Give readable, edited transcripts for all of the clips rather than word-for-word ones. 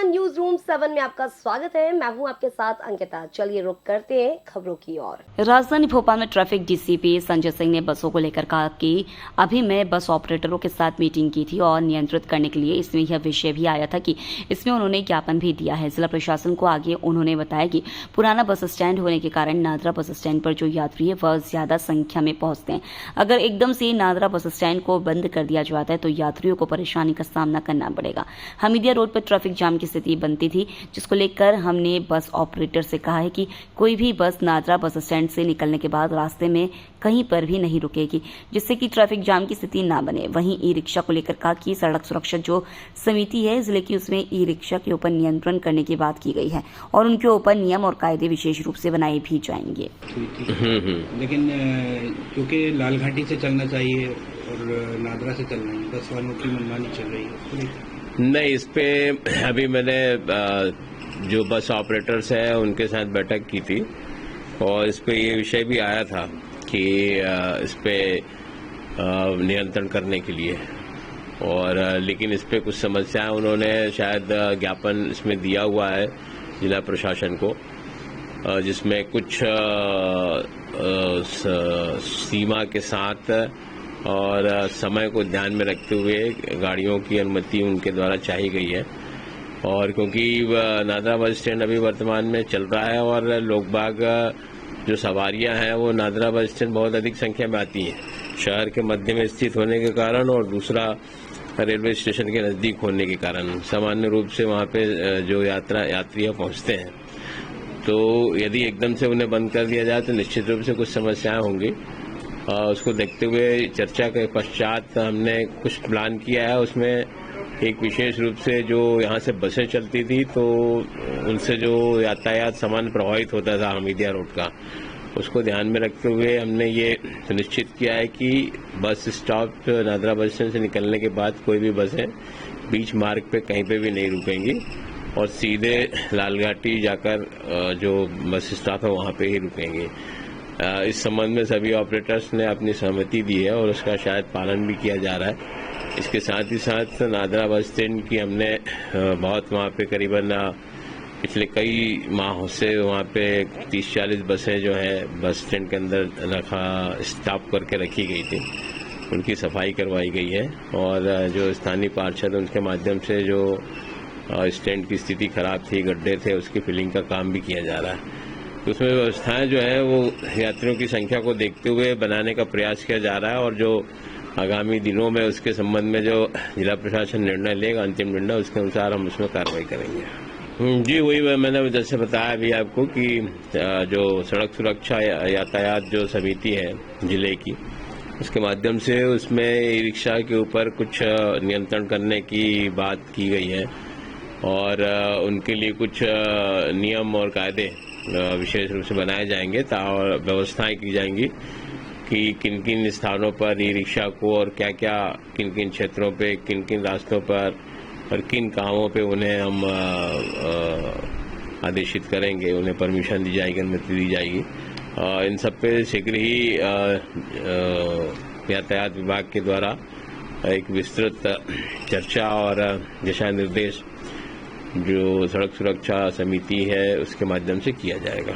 News room 7 में आपका स्वागत है। मैं हूं आपके साथ अंकिता। चलिए रुक करते हैं खबरों की ओर। राजधानी भोपाल में ट्रैफिक डीसीपी संजय सिंह ने बसों को लेकर कहा कि अभी मैं बस ऑपरेटरों के साथ मीटिंग की थी और नियंत्रित करने के लिए इसमें यह विषय भी आया था कि इसमें उन्होंने ज्ञापन भी दिया है। जिला प्रशासन को आगे उन्होंने बताया कि पुराना बस स्टैंड होने के कारण नादरा बस स्टैंड पर जो यात्री है वह ज्यादा संख्या में पहुंचते हैं। अगर एकदम से नादरा बस स्टैंड को बंद कर दिया जाता है तो यात्रियों को परेशानी का सामना करना पड़ेगा। हमीदिया रोड पर ट्रैफिक जाम की स्थिति बनती थी, जिसको लेकर हमने बस ऑपरेटर से कहा है कि कोई भी बस नादरा बस स्टैंड से निकलने के बाद रास्ते में कहीं पर भी नहीं रुकेगी, जिससे कि ट्रैफिक जाम की स्थिति ना बने। वहीं ई रिक्शा को लेकर कहा कि सड़क सुरक्षा जो समिति है जिले की, उसमें ई रिक्शा के ऊपर नियंत्रण करने की बात की गई है और उनके ऊपर नियम और कायदे विशेष रूप से बनाए भी जाएंगे। लेकिन क्योंकि लाल घाटी से चलना चाहिए और नादरा से चलना है, बस वालों की मनमानी चल रही है। नहीं, इस पे अभी मैंने जो बस ऑपरेटर्स है उनके साथ बैठक की थी और इस पे ये विषय भी आया था कि इस पे नियंत्रण करने के लिए, और लेकिन इस पे कुछ समस्याएं उन्होंने शायद ज्ञापन इसमें दिया हुआ है जिला प्रशासन को, जिसमें कुछ सीमा के साथ और समय को ध्यान में रखते हुए गाड़ियों की अनुमति उनके द्वारा चाही गई है। और क्योंकि नादरा बस स्टैंड अभी वर्तमान में चल रहा है और लोग बाग जो सवारियां हैं वो नादरा बस स्टैंड बहुत अधिक संख्या में आती हैं, शहर के मध्य में स्थित होने के कारण और दूसरा रेलवे स्टेशन के नज़दीक होने के कारण सामान्य रूप से वहाँ पे जो यात्री पहुँचते हैं। तो यदि एकदम से उन्हें बंद कर दिया जाए तो निश्चित रूप से कुछ समस्याएं होंगी। उसको देखते हुए चर्चा के पश्चात हमने कुछ प्लान किया है। उसमें एक विशेष रूप से जो यहाँ से बसें चलती थी तो उनसे जो यातायात सामान्य प्रभावित होता था हमीदिया रोड का, उसको ध्यान में रखते हुए हमने ये सुनिश्चित किया है कि bus stop NADRA bus stand से निकलने के बाद कोई भी बसें बीच मार्ग पे कहीं पे भी नहीं रुकेंगी और सीधे लाल घाटी जाकर जो बस स्टॉप है वहाँ पे ही रुकेंगे। इस संबंध में सभी ऑपरेटर्स ने अपनी सहमति दी है और उसका शायद पालन भी किया जा रहा है। इसके साथ ही साथ नादरा बस स्टैंड की हमने बहुत वहाँ पे करीबन पिछले कई माह से वहाँ पे 30-40 बसें जो है बस स्टैंड के अंदर स्टॉप करके रखी गई थी, उनकी सफाई करवाई गई है और जो स्थानीय पार्षद उनके माध्यम से जो स्टैंड की स्थिति खराब थी, गड्ढे थे, उसकी फिलिंग का काम भी किया जा रहा है। तो उसमें व्यवस्थाएं जो है वो यात्रियों की संख्या को देखते हुए बनाने का प्रयास किया जा रहा है और जो आगामी दिनों में उसके संबंध में जो जिला प्रशासन निर्णय लेगा, अंतिम निर्णय, उसके अनुसार हम उसमें कार्रवाई करेंगे। जी, वही मैंने जैसे बताया अभी आपको कि जो सड़क सुरक्षा यातायात जो समिति है जिले की, उसके माध्यम से उसमें ई रिक्शा के ऊपर कुछ नियंत्रण करने की बात की गई है और उनके लिए कुछ नियम और कायदे विशेष रूप से बनाए जाएंगे और व्यवस्थाएं की जाएंगी कि किन किन स्थानों पर ई रिक्शा को और क्या क्या किन किन क्षेत्रों पे, किन किन रास्तों पर और किन कामों पे उन्हें हम आदेशित करेंगे, उन्हें परमिशन दी जाएगी, अनुमति दी जाएगी। इन सब पे शीघ्र ही यातायात विभाग के द्वारा एक विस्तृत चर्चा और दिशा निर्देश जो सड़क सुरक्षा समिति है उसके माध्यम से किया जाएगा।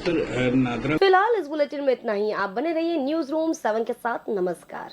फिलहाल इस बुलेटिन में इतना ही। आप बने रहिए न्यूज रूम 7 के साथ। नमस्कार।